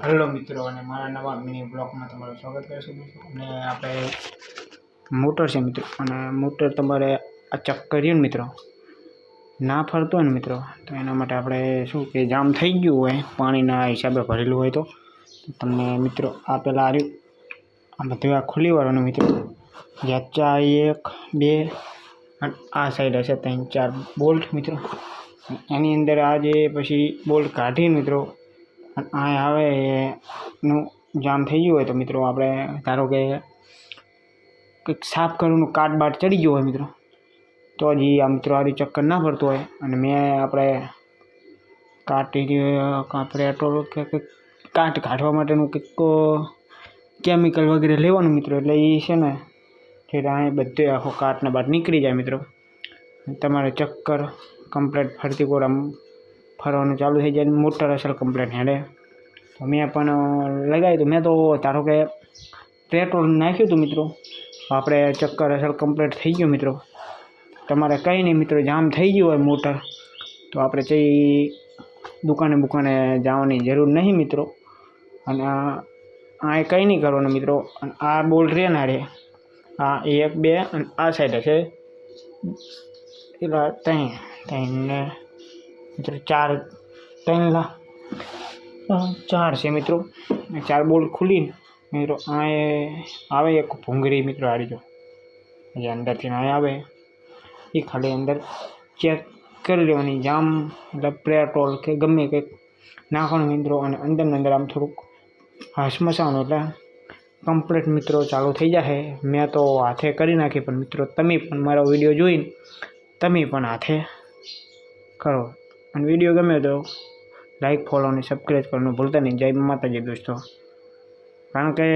Hello મિત્રો, અને મારા નવા મિની બ્લોગમાં તમારું સ્વાગત કરી શકું છું. અને આપણે મોટર છે મિત્રો, અને મોટર તમારે આ ચેક કરીએ ને મિત્રો, ના ફરતો હોય ને મિત્રો, તો એના માટે આપણે શું કે જામ થઈ ગયું હોય પાણીના હિસાબે ભરેલું હોય તો તમને મિત્રો આ પહેલાં આ રહ્યું, આ બધું આ ખુલ્લી વાળવાનું મિત્રો, જ્યાં 1 2 અને આ સાઈડ હશે 3 4 બોલ્ટ મિત્રો. એની અંદર આ જે પછી બોલ્ટ કાઢીને મિત્રો આ આવે એનું જામ થઈ ગયું હોય તો મિત્રો આપણે ધારો કે કંઈક સાફ કરવાનું કાટ બાટ ચડી ગયો હોય મિત્રો, તો જ આ મિત્રો આ ચક્કર ના પડતું હોય. અને મેં આપણે પેટ્રોલ કે કંઈક કાટ કાઢવા માટેનું કંઈક કેમિકલ વગેરે લેવાનું મિત્રો, એટલે એ છે ને જે આ બધે આખો કાટને બાટ નીકળી જાય મિત્રો. તમારે ચક્કર કમ્પ્લેટ ફરતી કોર આમ ફરવાનું ચાલુ થઈ જાય, મોટર અસલ કમ્પ્લેટ હેડે. તો મેં પણ લગાવ્યું હતું, મેં તો ધારો કે પેટ્રોલ નાખ્યું હતું મિત્રો, આપણે ચક્કર અસલ કમ્પ્લેટ થઈ ગયું મિત્રો. તમારે કંઈ નહીં મિત્રો, જામ થઈ ગયું હોય મોટર તો આપણે જઈ દુકાને જવાની જરૂર નહીં મિત્રો. અને આ કંઈ નહીં કરવાનું મિત્રો. અને આ બોલ્ટ રહે ના રે, આ 1 2 અને આ સાઈડ હશે એટલા 3 ને મિત્રો 4 છે મિત્રો. 4 બોલ્ટ ખુલીને મિત્રો આ આવે એક ભૂંગળી મિત્રો, હારી જો જે અંદરથી આ આવે એ ખાલી અંદર ચેક કરી લેવાની, જામ એટલે પેટ્રોલ કે ગમે કંઈક નાખવાનું મિત્રો. અને અંદર આમ થોડુંક હસમસાવાનું એટલે કમ્પ્લીટ મિત્રો ચાલુ થઈ જશે. મેં તો હાથે કરી નાખી, પણ મિત્રો તમે પણ મારો વિડીયો જોઈને તમે પણ હાથે કરો. અને વિડીયો ગમે તો લાઈક ફોલો અને સબસ્ક્રાઈબ કરવાનું ભૂલતા નહીં. જય માતાજી દોસ્તો. કારણ કે